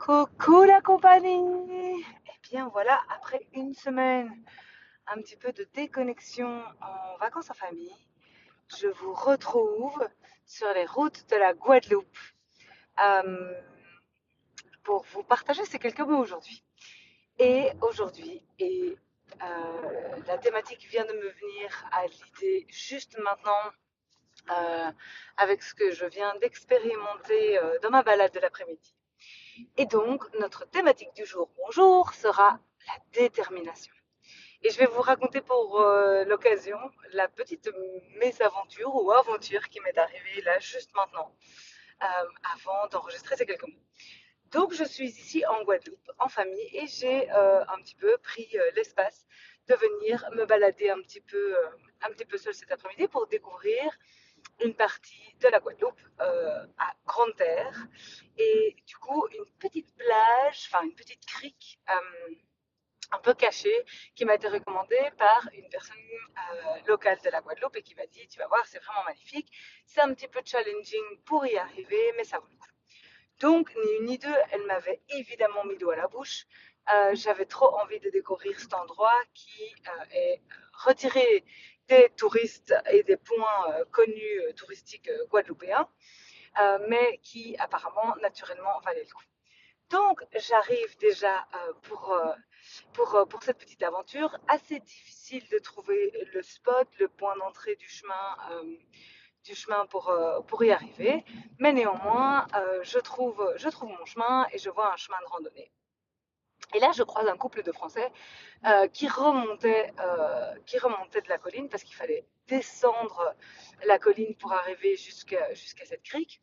Coucou la compagnie! Eh bien voilà, après une semaine un petit peu de déconnexion en vacances en famille, je vous retrouve sur les routes de la Guadeloupe euh, pour vous partager ces quelques mots aujourd'hui. Et aujourd'hui, la thématique vient de me venir à l'idée juste maintenant euh, avec ce que je viens d'expérimenter dans ma balade de l'après-midi. Et donc, notre thématique du jour, bonjour, sera la détermination. Et je vais vous raconter pour l'occasion la petite mésaventure ou aventure qui m'est arrivée là juste maintenant, avant d'enregistrer ces quelques mots. Donc, je suis ici en Guadeloupe, en famille, et j'ai un petit peu pris l'espace de venir me balader un petit peu seule cet après-midi pour découvrir une partie de la Guadeloupe à grande terre et du coup une petite plage, enfin une petite crique un peu cachée qui m'a été recommandée par une personne locale de la Guadeloupe et qui m'a dit tu vas voir c'est vraiment magnifique, c'est un petit peu challenging pour y arriver mais ça vaut le coup. Donc ni une ni deux, elle m'avait évidemment mis l'eau à la bouche. J'avais trop envie de découvrir cet endroit qui est retiré des touristes et des points connus touristiques guadeloupéens, mais qui apparemment naturellement valait le coup. Donc j'arrive déjà pour cette petite aventure. Assez difficile de trouver le spot, le point d'entrée du chemin pour y arriver. Mais néanmoins, je trouve mon chemin et je vois un chemin de randonnée. Et là, je croise un couple de Français qui remontait de la colline parce qu'il fallait descendre la colline pour arriver jusqu'à cette crique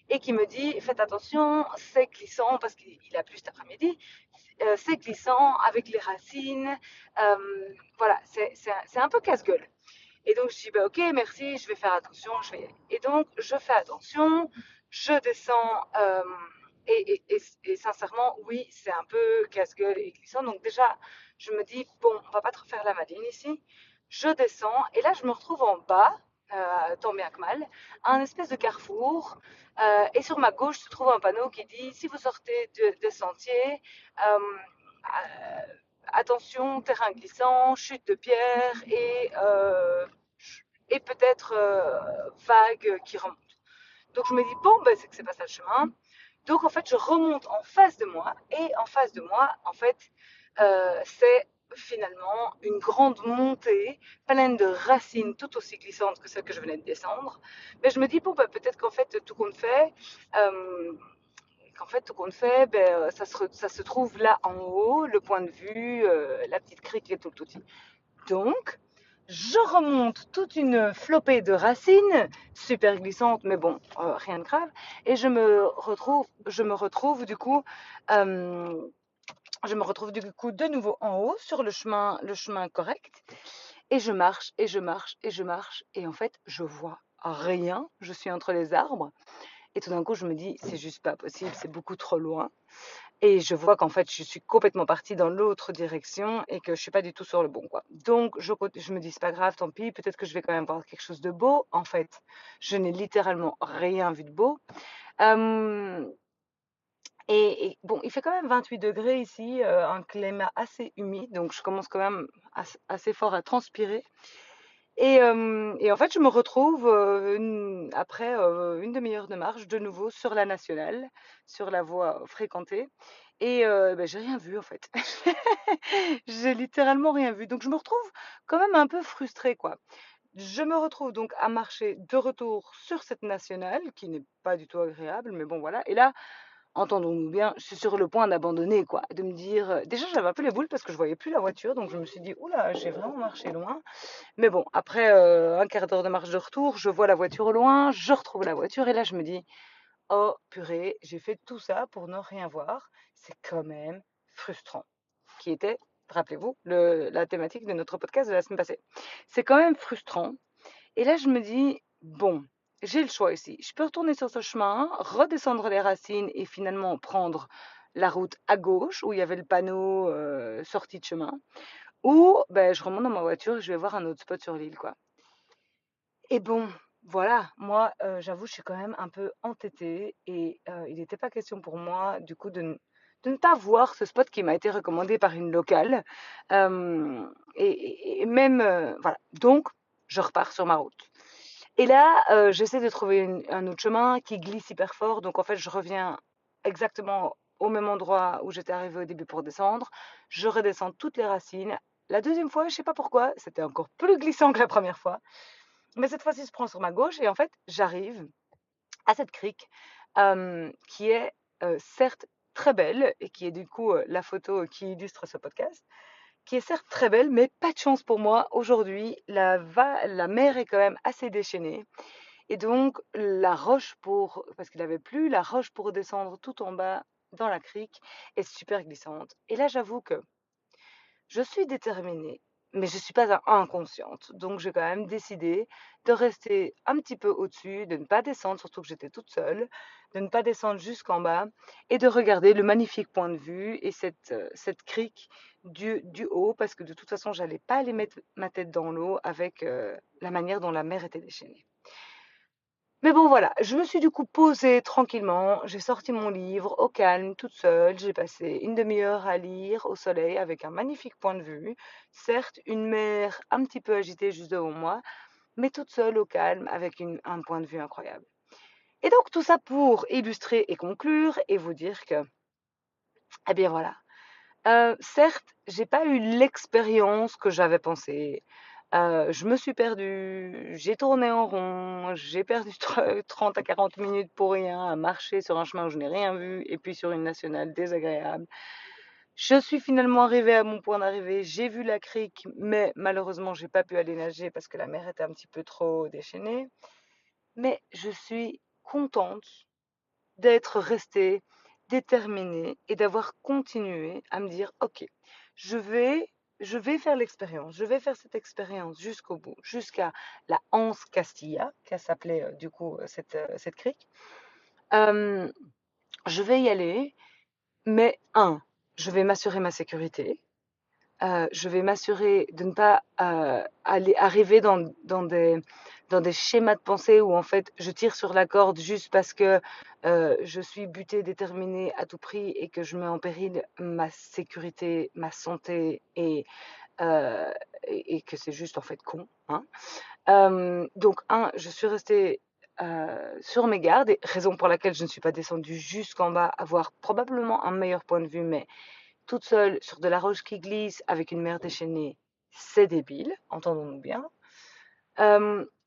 et qui me dit faites attention, c'est glissant parce qu'il a plu cet après-midi, c'est glissant avec les racines, voilà, c'est un peu casse-gueule. Et donc je dis bah, ok merci, je vais faire attention, je vais y aller. Et donc je fais attention, je descends et sincèrement oui c'est un peu casse-gueule et glissant. Donc déjà je me dis bon on va pas trop faire la maline ici. Je descends et là je me retrouve en bas, tant bien que mal, à un espèce de carrefour. Et sur ma gauche se trouve un panneau qui dit si vous sortez des sentiers, euh, attention, terrain glissant, chute de pierre et peut-être vague qui remonte. Donc je me dis, bon, ben, c'est que c'est pas ça le chemin. Donc en fait, je remonte en face de moi et en face de moi, en fait, c'est finalement une grande montée pleine de racines tout aussi glissantes que celle que je venais de descendre. Mais je me dis, bon, ben, peut-être qu'en fait, tout compte fait, euh, tout compte fait, ben, ça se trouve là en haut, le point de vue, la petite crique et tout le touti. Donc, je remonte toute une flopée de racines, super glissantes, mais bon, rien de grave, et euh, je me retrouve du coup de nouveau en haut sur le chemin correct, et je marche et je marche et je marche, et en fait, je vois rien. Je suis entre les arbres, et tout d'un coup, je me dis, c'est juste pas possible, c'est beaucoup trop loin. Et je vois qu'en fait, je suis complètement partie dans l'autre direction et que je suis pas du tout sur le bon, quoi. Donc, je me dis, c'est pas grave, tant pis, peut-être que je vais quand même voir quelque chose de beau. En fait, je n'ai littéralement rien vu de beau. Euh, et bon, il fait quand même 28 degrés ici, un climat assez humide, donc je commence quand même assez fort à transpirer. Et en fait, je me retrouve après une demi-heure de marche de nouveau sur la nationale, sur la voie fréquentée. Et ben, j'ai rien vu en fait. J'ai littéralement rien vu. Donc je me retrouve quand même un peu frustrée, quoi. Je me retrouve donc à marcher de retour sur cette nationale, qui n'est pas du tout agréable, mais bon voilà. Et là, entendons-nous bien, je suis sur le point d'abandonner, quoi, de me dire. Déjà, j'avais un peu les boules parce que je voyais plus la voiture, donc je me suis dit, oula, j'ai vraiment marché loin. Mais bon, après un quart d'heure de marche de retour, je vois la voiture au loin, je retrouve la voiture et là je me dis, oh purée, j'ai fait tout ça pour ne rien voir. C'est quand même frustrant. Qui était, rappelez-vous, la thématique de notre podcast de la semaine passée. C'est quand même frustrant. Et là je me dis, bon, j'ai le choix ici. Je peux retourner sur ce chemin, redescendre les racines et finalement prendre la route à gauche où il y avait le panneau sortie de chemin. Ou ben, je remonte dans ma voiture et je vais voir un autre spot sur l'île, quoi. Et bon, voilà, moi, j'avoue, je suis quand même un peu entêtée et il n'était pas question pour moi, du coup, de ne pas voir ce spot qui m'a été recommandé par une locale. Et même, voilà. Donc, je repars sur ma route. Et là, j'essaie de trouver un autre chemin qui glisse hyper fort. Donc, en fait, je reviens exactement au même endroit où j'étais arrivée au début pour descendre. Je redescends toutes les racines. La deuxième fois, je sais pas pourquoi, c'était encore plus glissant que la première fois. Mais cette fois-ci, je prends sur ma gauche et en fait, j'arrive à cette crique qui est certes très belle et qui est du coup la photo qui illustre ce podcast, qui est certes très belle, mais pas de chance pour moi. Aujourd'hui, la mer est quand même assez déchaînée. Et donc, parce qu'il avait plu, la roche pour descendre tout en bas dans la crique est super glissante. Et là, j'avoue que je suis déterminée, mais je ne suis pas inconsciente. Donc, j'ai quand même décidé de rester un petit peu au-dessus, de ne pas descendre, surtout que j'étais toute seule, de ne pas descendre jusqu'en bas et de regarder le magnifique point de vue et cette crique du haut, parce que de toute façon, j'allais pas aller mettre ma tête dans l'eau avec la manière dont la mer était déchaînée. Mais bon, voilà, je me suis du coup posée tranquillement, j'ai sorti mon livre au calme, toute seule, j'ai passé une demi-heure à lire au soleil avec un magnifique point de vue, certes une mer un petit peu agitée juste devant moi, mais toute seule au calme avec un point de vue incroyable. Et donc tout ça pour illustrer et conclure et vous dire que, eh bien voilà, certes, j'ai pas eu l'expérience que j'avais pensée. Je me suis perdue, j'ai tourné en rond, j'ai perdu 30 à 40 minutes pour rien à marcher sur un chemin où je n'ai rien vu et puis sur une nationale désagréable. Je suis finalement arrivée à mon point d'arrivée, j'ai vu la crique, mais malheureusement, j'ai pas pu aller nager parce que la mer était un petit peu trop déchaînée. Mais je suis contente d'être restée déterminée et d'avoir continué à me dire, OK, je vais, je vais faire l'expérience, je vais faire cette expérience jusqu'au bout, jusqu'à la Anse Castilla, qui s'appelait du coup cette crique. Euh, je vais y aller, mais je vais m'assurer ma sécurité. Je vais m'assurer de ne pas arriver dans des schémas de pensée où en fait je tire sur la corde juste parce que je suis butée, déterminée à tout prix et que je mets en péril ma sécurité, ma santé euh, et que c'est juste en fait con. Hein. Donc, je suis restée sur mes gardes, et raison pour laquelle je ne suis pas descendue jusqu'en bas, avoir probablement un meilleur point de vue, mais toute seule sur de la roche qui glisse avec une mer déchaînée, c'est débile, entendons-nous bien.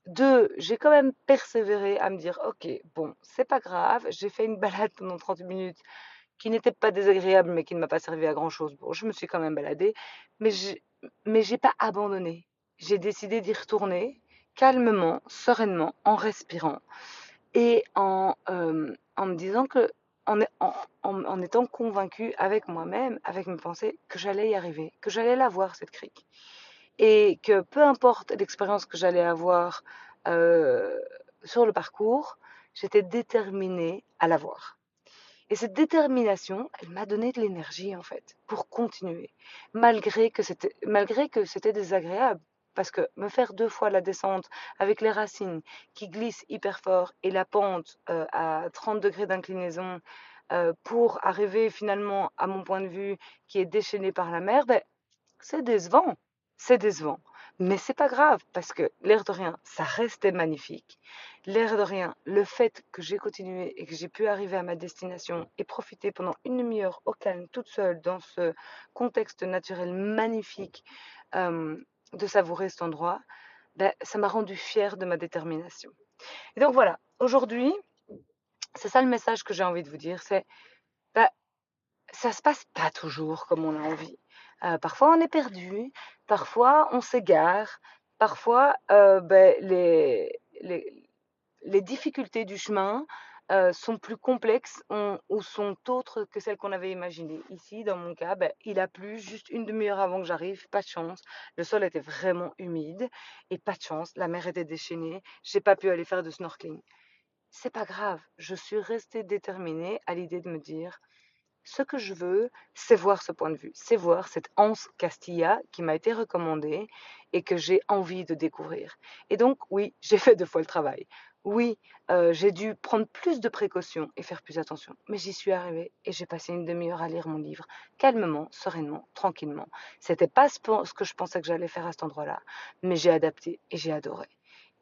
Deux, j'ai quand même persévéré à me dire, ok, bon, c'est pas grave, j'ai fait une balade pendant 30 minutes qui n'était pas désagréable mais qui ne m'a pas servi à grand chose. Bon, je me suis quand même baladée, mais j'ai pas abandonné. J'ai décidé d'y retourner calmement, sereinement, en respirant et en me disant que, en étant convaincue avec moi-même, avec mes pensées, que j'allais y arriver, que j'allais la voir, cette crique. Et que peu importe l'expérience que j'allais avoir euh, sur le parcours, j'étais déterminée à la voir. Et cette détermination, elle m'a donné de l'énergie en fait pour continuer, malgré que c'était désagréable. Parce que me faire deux fois la descente avec les racines qui glissent hyper fort et la pente à 30 degrés d'inclinaison pour arriver finalement à mon point de vue qui est déchaîné par la mer, ben, c'est décevant. C'est décevant. Mais c'est pas grave parce que l'air de rien, ça restait magnifique. L'air de rien, le fait que j'ai continué et que j'ai pu arriver à ma destination et profiter pendant une demi-heure au calme, toute seule, dans ce contexte naturel magnifique, euh, de savourer cet endroit, ben, ça m'a rendu fière de ma détermination. Et donc voilà, aujourd'hui, c'est ça le message que j'ai envie de vous dire, c'est ben, ça se passe pas toujours comme on a envie. Parfois on est perdu, parfois on s'égare, parfois ben, les difficultés du chemin sont plus complexes ou sont autres que celles qu'on avait imaginées. Ici, dans mon cas, ben, il a plu juste une demi-heure avant que j'arrive, pas de chance. Le sol était vraiment humide et pas de chance, la mer était déchaînée, j'ai pas pu aller faire de snorkeling. C'est pas grave, je suis restée déterminée à l'idée de me dire ce que je veux, c'est voir ce point de vue, c'est voir cette Anse Castilla qui m'a été recommandée et que j'ai envie de découvrir. Et donc, oui, j'ai fait deux fois le travail. Oui, j'ai dû prendre plus de précautions et faire plus attention, mais j'y suis arrivée et j'ai passé une demi-heure à lire mon livre, calmement, sereinement, tranquillement. C'était pas ce que je pensais que j'allais faire à cet endroit-là, mais j'ai adapté et j'ai adoré.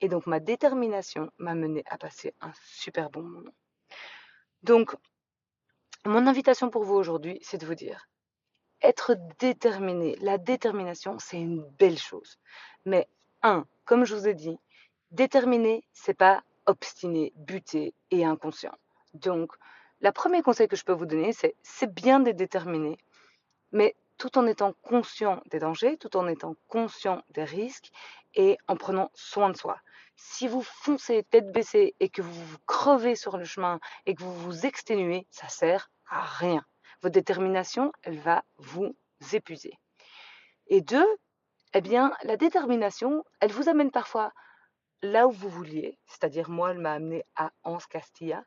Et donc ma détermination m'a mené à passer un super bon moment. Donc, mon invitation pour vous aujourd'hui, c'est de vous dire, être déterminé, la détermination, c'est une belle chose. Mais, comme je vous ai dit, déterminé, c'est pas obstiné, buté et inconscient. Donc, le premier conseil que je peux vous donner, c'est bien d'être déterminé, mais tout en étant conscient des dangers, tout en étant conscient des risques et en prenant soin de soi. Si vous foncez tête baissée et que vous vous crevez sur le chemin et que vous vous exténuez, ça sert à rien. Votre détermination, elle va vous épuiser. Et deux, eh bien, la détermination, elle vous amène parfois là où vous vouliez, c'est-à-dire moi, elle m'a amené à Anse Castilla,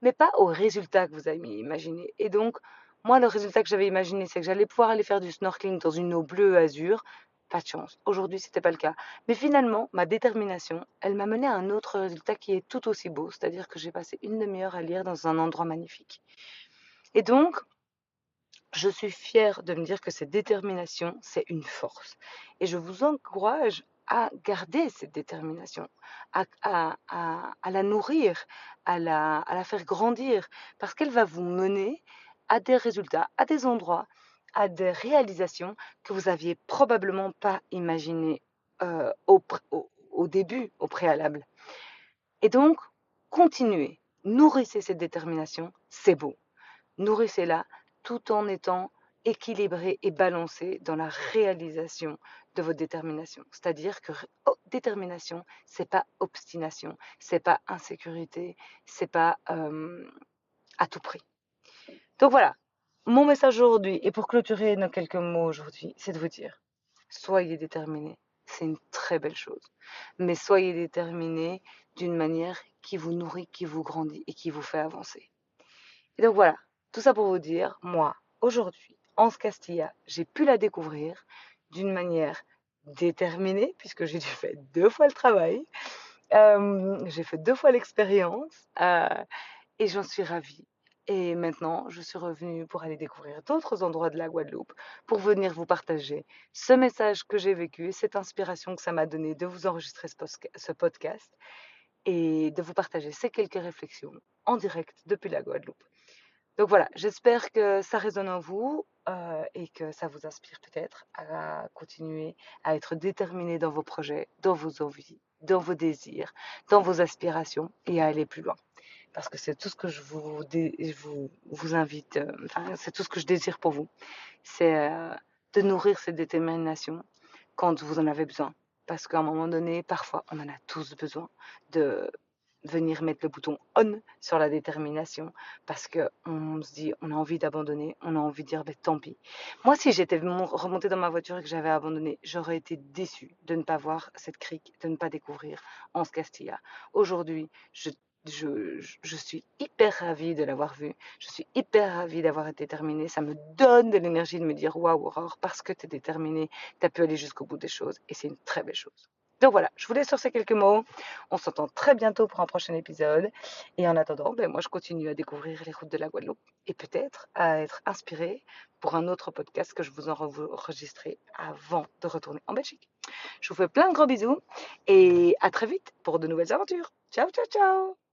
mais pas au résultat que vous avez imaginé. Et donc, moi, le résultat que j'avais imaginé, c'est que j'allais pouvoir aller faire du snorkeling dans une eau bleue azur. Pas de chance. Aujourd'hui, c'était pas le cas. Mais finalement, ma détermination, elle m'a mené à un autre résultat qui est tout aussi beau, c'est-à-dire que j'ai passé une demi-heure à lire dans un endroit magnifique. Et donc, je suis fière de me dire que cette détermination, c'est une force. Et je vous encourage à garder cette détermination, à la nourrir, à la faire grandir, parce qu'elle va vous mener à des résultats, à des endroits, à des réalisations que vous aviez probablement pas imaginées au début, au préalable. Et donc, continuez, nourrissez cette détermination, c'est beau. Nourrissez-la tout en étant équilibré et balancé dans la réalisation de votre détermination. C'est-à-dire que détermination, c'est pas obstination, c'est pas insécurité, c'est pas à tout prix. Donc voilà, mon message aujourd'hui, et pour clôturer nos quelques mots aujourd'hui, c'est de vous dire, soyez déterminés, c'est une très belle chose. Mais soyez déterminés d'une manière qui vous nourrit, qui vous grandit et qui vous fait avancer. Et donc voilà, tout ça pour vous dire, moi, aujourd'hui, Anse Castilla, j'ai pu la découvrir d'une manière déterminée, puisque j'ai dû faire 2 fois le travail, j'ai fait 2 fois l'expérience, et j'en suis ravie. Et maintenant, je suis revenue pour aller découvrir d'autres endroits de la Guadeloupe, pour venir vous partager ce message que j'ai vécu, cette inspiration que ça m'a donné de vous enregistrer ce podcast et de vous partager ces quelques réflexions en direct depuis la Guadeloupe. Donc voilà, j'espère que ça résonne en vous et que ça vous inspire peut-être à continuer à être déterminé dans vos projets, dans vos envies, dans vos désirs, dans vos aspirations et à aller plus loin. Parce que c'est tout ce que je vous invite, enfin, c'est tout ce que je désire pour vous. C'est de nourrir cette détermination quand vous en avez besoin. Parce qu'à un moment donné, parfois, on en a tous besoin de venir mettre le bouton on sur la détermination parce qu'on se dit on a envie d'abandonner, on a envie de dire ben, tant pis. Moi, si j'étais remontée dans ma voiture et que j'avais abandonné, j'aurais été déçue de ne pas voir cette crique, de ne pas découvrir Anse Castilla. Aujourd'hui, je suis hyper ravie de l'avoir vue, je suis hyper ravie d'avoir été déterminée, ça me donne de l'énergie de me dire waouh Aurore, parce que tu es déterminée, tu as pu aller jusqu'au bout des choses et c'est une très belle chose. Donc voilà, je vous laisse sur ces quelques mots. On s'entend très bientôt pour un prochain épisode. Et en attendant, ben moi, je continue à découvrir les routes de la Guadeloupe et peut-être à être inspirée pour un autre podcast que je vous enregistrerai avant de retourner en Belgique. Je vous fais plein de gros bisous et à très vite pour de nouvelles aventures. Ciao, ciao, ciao!